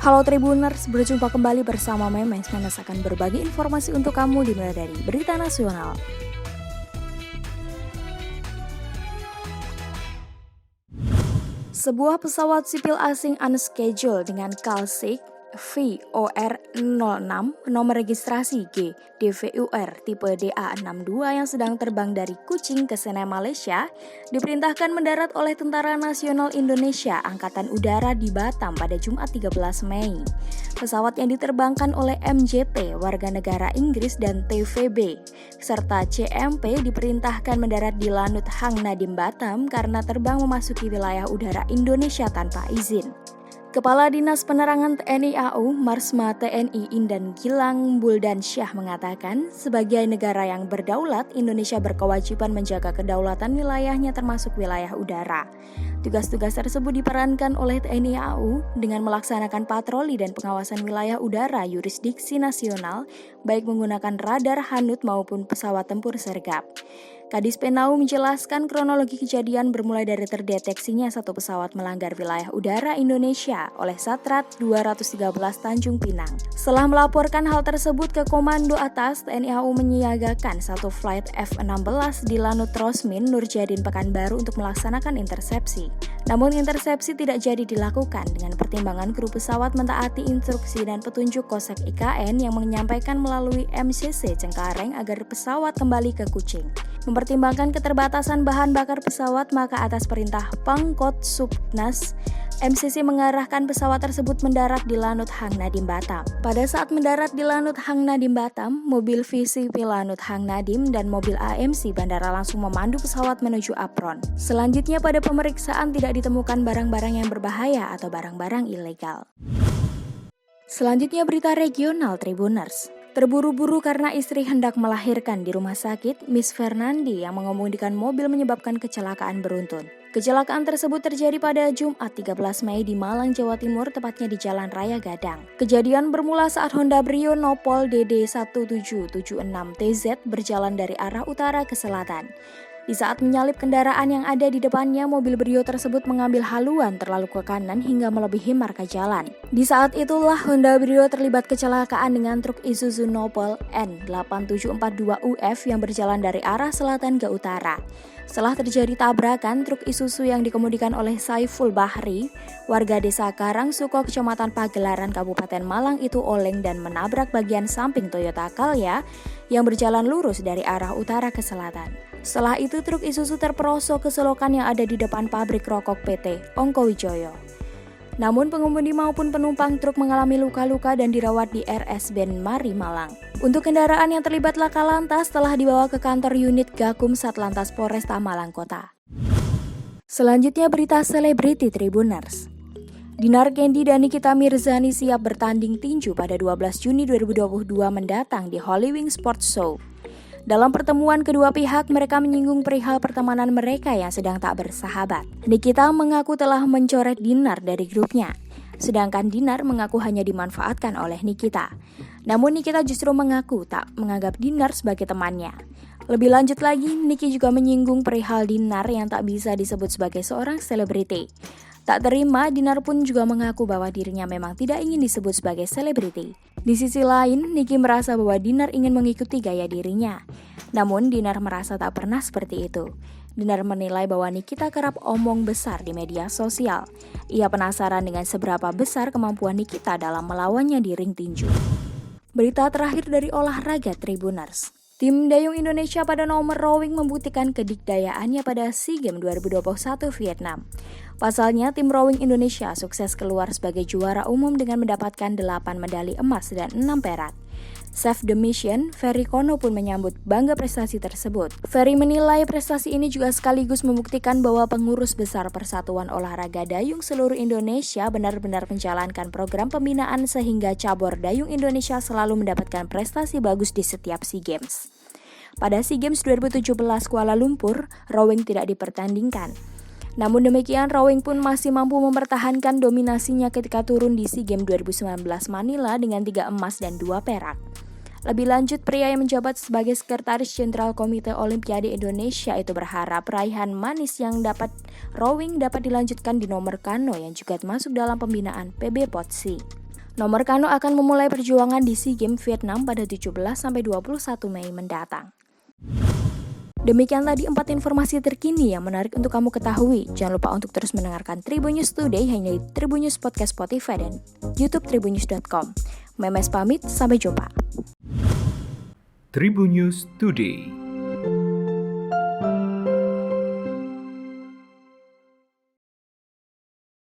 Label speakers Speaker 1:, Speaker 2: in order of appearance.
Speaker 1: Halo Tribuners, berjumpa kembali bersama Memes akan berbagi informasi untuk kamu dimulai dari berita nasional. Sebuah pesawat sipil asing unscheduled dengan kalsik VOR06 nomor registrasi G DVUR tipe DA62 yang sedang terbang dari Kuching ke Sena, Malaysia diperintahkan mendarat oleh Tentara Nasional Indonesia Angkatan Udara di Batam pada Jumat 13 Mei. Pesawat yang diterbangkan oleh MJT warga negara Inggris dan TVB serta CMP diperintahkan mendarat di Lanut Hang Nadim Batam karena terbang memasuki wilayah udara Indonesia tanpa izin. Kepala Dinas Penerangan TNI AU, Marsma TNI Indan Gilang Buldansyah mengatakan, sebagai negara yang berdaulat, Indonesia berkewajiban menjaga kedaulatan wilayahnya termasuk wilayah udara. Tugas-tugas tersebut diperankan oleh TNI AU dengan melaksanakan patroli dan pengawasan wilayah udara yurisdiksi nasional, baik menggunakan radar Hanut maupun pesawat tempur sergap. Kadis Penau menjelaskan kronologi kejadian bermulai dari terdeteksinya satu pesawat melanggar wilayah udara Indonesia oleh Satrat 213 Tanjung Pinang. Setelah melaporkan hal tersebut ke komando atas, TNI AU menyiagakan satu flight F-16 di Lanut Rosmin, Nurjadin, Pekanbaru untuk melaksanakan intersepsi. Namun intersepsi tidak jadi dilakukan dengan pertimbangan kru pesawat mentaati instruksi dan petunjuk Kosek IKN yang menyampaikan melalui MCC Cengkareng agar pesawat kembali ke Kuching. Mempertimbangkan keterbatasan bahan bakar pesawat, maka atas perintah Pangkot Subnas, MCC mengarahkan pesawat tersebut mendarat di Lanut Hang Nadim Batam. Pada saat mendarat di Lanut Hang Nadim Batam, mobil VCP Lanut Hang Nadim dan mobil AMC Bandara langsung memandu pesawat menuju apron. Selanjutnya pada pemeriksaan tidak ditemukan barang-barang yang berbahaya atau barang-barang ilegal. Selanjutnya berita regional Tribuners. Terburu-buru karena istri hendak melahirkan di rumah sakit, Miss Fernandi yang mengemudikan mobil menyebabkan kecelakaan beruntun. Kecelakaan tersebut terjadi pada Jumat 13 Mei di Malang, Jawa Timur, tepatnya di Jalan Raya Gadang. Kejadian bermula saat Honda Brio Nopol DD1776TZ berjalan dari arah utara ke selatan. Di saat menyalip kendaraan yang ada di depannya, mobil Brio tersebut mengambil haluan terlalu ke kanan hingga melebihi marka jalan. Di saat itulah Honda Brio terlibat kecelakaan dengan truk Isuzu Nopol N8742UF yang berjalan dari arah selatan ke utara. Setelah terjadi tabrakan, truk Isuzu yang dikemudikan oleh Saiful Bahri, warga desa Karangsuko, Kecamatan Pagelaran, Kabupaten Malang itu oleng dan menabrak bagian samping Toyota Calya yang berjalan lurus dari arah utara ke selatan. Setelah itu truk Isuzu terperosok ke selokan yang ada di depan pabrik rokok PT Ongkowijoyo. Namun pengemudi maupun penumpang truk mengalami luka-luka dan dirawat di RS Benmari Malang. Untuk kendaraan yang terlibat laka lantas telah dibawa ke kantor unit Gakum Satlantas Polresta Malang Kota. Selanjutnya berita selebriti Tribuners. Dinar Kendi dan Nikita Mirzani siap bertanding tinju pada 12 Juni 2022 mendatang di Hollywing Sports Show. Dalam pertemuan kedua pihak, mereka menyinggung perihal pertemanan mereka yang sedang tak bersahabat. Nikita mengaku telah mencoret Dinar dari grupnya, sedangkan Dinar mengaku hanya dimanfaatkan oleh Nikita. Namun Nikita justru mengaku tak menganggap Dinar sebagai temannya. Lebih lanjut lagi, Niki juga menyinggung perihal Dinar yang tak bisa disebut sebagai seorang selebriti. Tak terima, Dinar pun juga mengaku bahwa dirinya memang tidak ingin disebut sebagai selebriti. Di sisi lain, Niki merasa bahwa Dinar ingin mengikuti gaya dirinya. Namun, Dinar merasa tak pernah seperti itu. Dinar menilai bahwa Nikita kerap omong besar di media sosial. Ia penasaran dengan seberapa besar kemampuan Nikita dalam melawannya di ring tinju. Berita terakhir dari olahraga Tribuners. Tim dayung Indonesia pada nomor rowing membuktikan kedikdayaannya pada SEA Games 2021 Vietnam. Pasalnya, tim rowing Indonesia sukses keluar sebagai juara umum dengan mendapatkan 8 medali emas dan 6 perak. Chef the Mission, Ferry Kono pun menyambut bangga prestasi tersebut. Ferry menilai prestasi ini juga sekaligus membuktikan bahwa pengurus besar Persatuan Olahraga Dayung seluruh Indonesia benar-benar menjalankan program pembinaan sehingga cabur dayung Indonesia selalu mendapatkan prestasi bagus di setiap SEA Games. Pada SEA Games 2017 Kuala Lumpur, rowing tidak dipertandingkan. Namun demikian, rowing pun masih mampu mempertahankan dominasinya ketika turun di SEA Games 2019 Manila dengan 3 emas dan 2 perak. Lebih lanjut, pria yang menjabat sebagai Sekretaris Jenderal Komite Olimpiade Indonesia itu berharap raihan manis yang dapat rowing dapat dilanjutkan di nomor kano yang juga masuk dalam pembinaan PB POTSI. Nomor Kano akan memulai perjuangan di SEA Games Vietnam pada 17-21 Mei mendatang. Demikian tadi 4 informasi terkini yang menarik untuk kamu ketahui. Jangan lupa untuk terus mendengarkan Tribun News Today hanya di Tribun News Podcast Spotify dan YouTube tribunnews.com. Memes pamit, sampai jumpa.
Speaker 2: Tribun News Today.